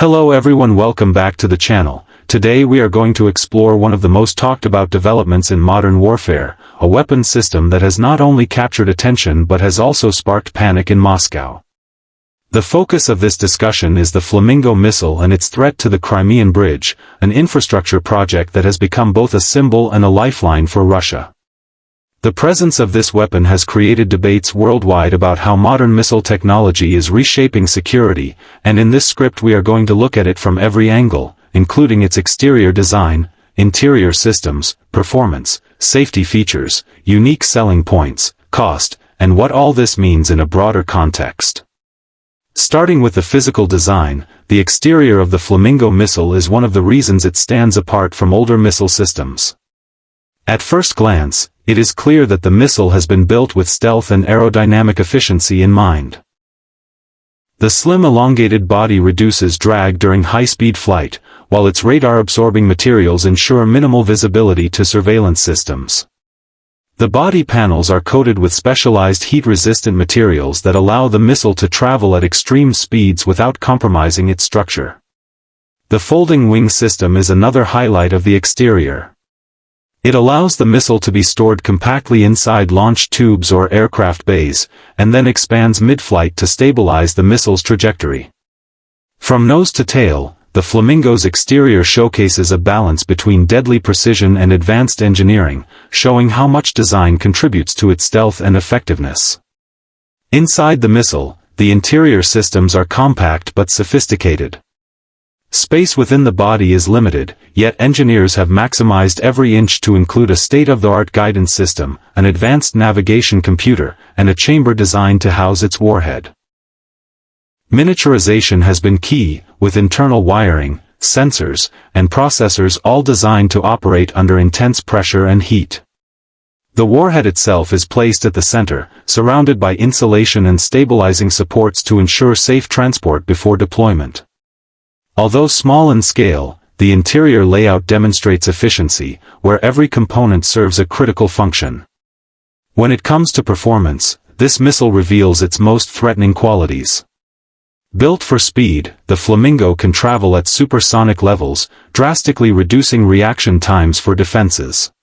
Hello everyone, welcome back to the channel. Today we are going to explore one of the most talked about developments in modern warfare, a weapon system that has not only captured attention but has also sparked panic in Moscow. The focus of this discussion is the Flamingo missile and its threat to the Crimean Bridge, an infrastructure project that has become both a symbol and a lifeline for Russia. The presence of this weapon has created debates worldwide about how modern missile technology is reshaping security, and in this script we are going to look at it from every angle, including its exterior design, interior systems, performance, safety features, unique selling points, cost, and what all this means in a broader context. Starting with the physical design, the exterior of the Flamingo missile is one of the reasons it stands apart from older missile systems. At first glance, it is clear that the missile has been built with stealth and aerodynamic efficiency in mind. The slim elongated body reduces drag during high-speed flight, while its radar-absorbing materials ensure minimal visibility to surveillance systems. The body panels are coated with specialized heat-resistant materials that allow the missile to travel at extreme speeds without compromising its structure. The folding wing system is another highlight of the exterior. It allows the missile to be stored compactly inside launch tubes or aircraft bays, and then expands mid-flight to stabilize the missile's trajectory. From nose to tail, the Flamingo's exterior showcases a balance between deadly precision and advanced engineering, showing how much design contributes to its stealth and effectiveness. Inside the missile, the interior systems are compact but sophisticated. Space within the body is limited, yet engineers have maximized every inch to include a state-of-the-art guidance system, an advanced navigation computer, and a chamber designed to house its warhead. Miniaturization has been key, with internal wiring, sensors, and processors all designed to operate under intense pressure and heat. The warhead itself is placed at the center, surrounded by insulation and stabilizing supports to ensure safe transport before deployment. Although small in scale, the interior layout demonstrates efficiency, where every component serves a critical function. When it comes to performance, this missile reveals its most threatening qualities. Built for speed, the Flamingo can travel at supersonic levels, drastically reducing reaction times for defenses.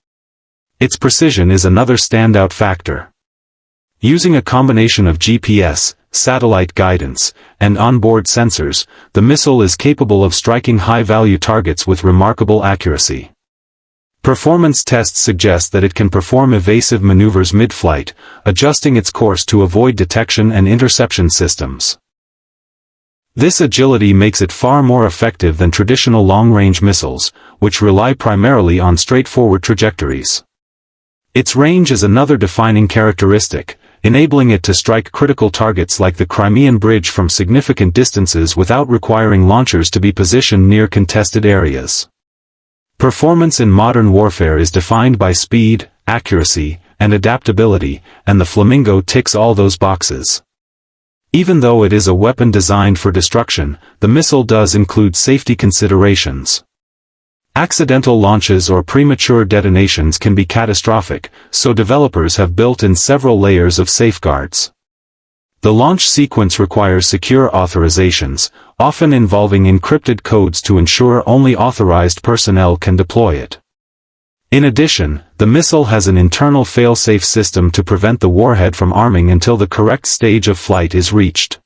Its precision is another standout factor. Using a combination of GPS, satellite guidance, and onboard sensors, the missile is capable of striking high-value targets with remarkable accuracy. Performance tests suggest that it can perform evasive maneuvers mid-flight, adjusting its course to avoid detection and interception systems. This agility makes it far more effective than traditional long-range missiles, which rely primarily on straightforward trajectories. Its range is another defining characteristic, enabling it to strike critical targets like the Crimean Bridge from significant distances without requiring launchers to be positioned near contested areas. Performance in modern warfare is defined by speed, accuracy, and adaptability, and the Flamingo ticks all those boxes. Even though it is a weapon designed for destruction, the missile does include safety considerations. Accidental launches or premature detonations can be catastrophic, so developers have built in several layers of safeguards. The launch sequence requires secure authorizations, often involving encrypted codes to ensure only authorized personnel can deploy it. In addition, the missile has an internal fail-safe system to prevent the warhead from arming until the correct stage of flight is reached.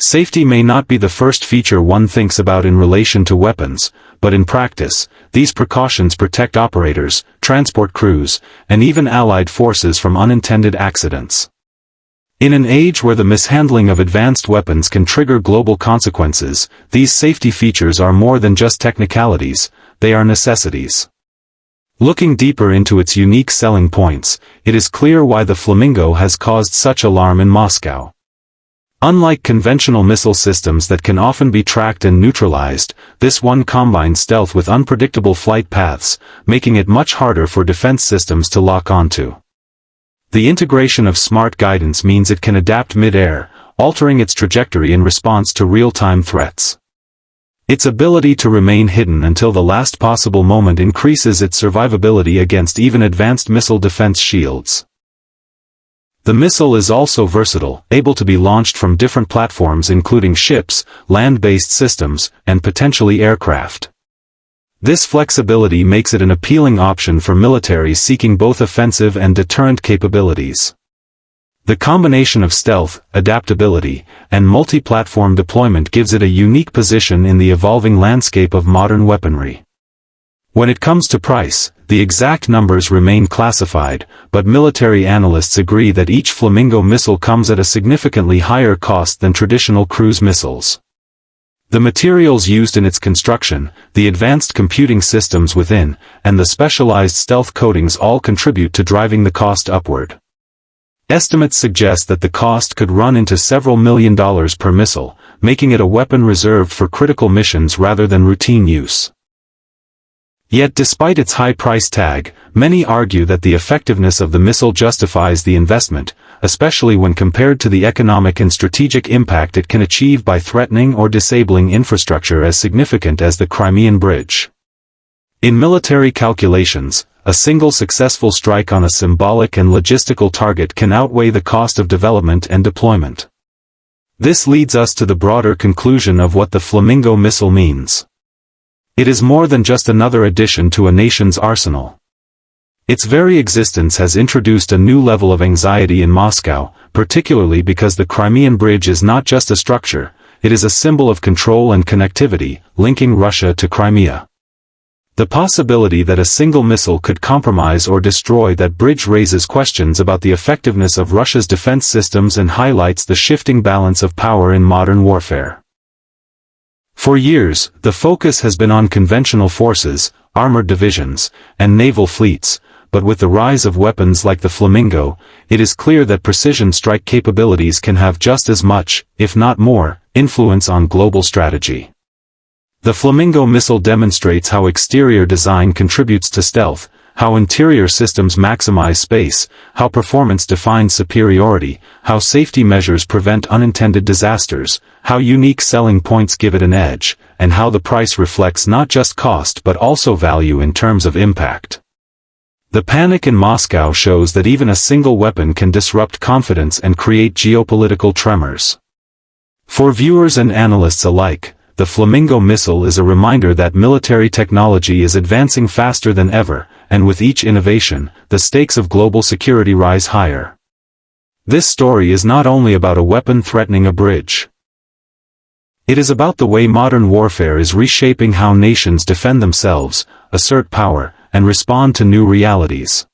Safety may not be the first feature one thinks about in relation to weapons, but in practice, these precautions protect operators, transport crews, and even allied forces from unintended accidents. In an age where the mishandling of advanced weapons can trigger global consequences, these safety features are more than just technicalities, they are necessities. Looking deeper into its unique selling points, it is clear why the Flamingo has caused such alarm in Moscow. Unlike conventional missile systems that can often be tracked and neutralized, this one combines stealth with unpredictable flight paths, making it much harder for defense systems to lock onto. The integration of smart guidance means it can adapt mid-air, altering its trajectory in response to real-time threats. Its ability to remain hidden until the last possible moment increases its survivability against even advanced missile defense shields. The missile is also versatile, able to be launched from different platforms including ships, land-based systems, and potentially aircraft. This flexibility makes it an appealing option for militaries seeking both offensive and deterrent capabilities. The combination of stealth, adaptability, and multi-platform deployment gives it a unique position in the evolving landscape of modern weaponry. When it comes to price, the exact numbers remain classified, but military analysts agree that each Flamingo missile comes at a significantly higher cost than traditional cruise missiles. The materials used in its construction, the advanced computing systems within, and the specialized stealth coatings all contribute to driving the cost upward. Estimates suggest that the cost could run into several $1 million per missile, making it a weapon reserved for critical missions rather than routine use. Yet despite its high price tag, many argue that the effectiveness of the missile justifies the investment, especially when compared to the economic and strategic impact it can achieve by threatening or disabling infrastructure as significant as the Crimean Bridge. In military calculations, a single successful strike on a symbolic and logistical target can outweigh the cost of development and deployment. This leads us to the broader conclusion of what the Flamingo missile means. It is more than just another addition to a nation's arsenal. Its very existence has introduced a new level of anxiety in Moscow, particularly because the Crimean Bridge is not just a structure, it is a symbol of control and connectivity, linking Russia to Crimea. The possibility that a single missile could compromise or destroy that bridge raises questions about the effectiveness of Russia's defense systems and highlights the shifting balance of power in modern warfare. For years, the focus has been on conventional forces, armored divisions, and naval fleets, but with the rise of weapons like the Flamingo, it is clear that precision strike capabilities can have just as much, if not more, influence on global strategy. The Flamingo missile demonstrates how exterior design contributes to stealth, how interior systems maximize space, how performance defines superiority, how safety measures prevent unintended disasters, how unique selling points give it an edge, and how the price reflects not just cost but also value in terms of impact. The panic in Moscow shows that even a single weapon can disrupt confidence and create geopolitical tremors. For viewers and analysts alike, the Flamingo missile is a reminder that military technology is advancing faster than ever, and with each innovation, the stakes of global security rise higher. This story is not only about a weapon threatening a bridge. It is about the way modern warfare is reshaping how nations defend themselves, assert power, and respond to new realities.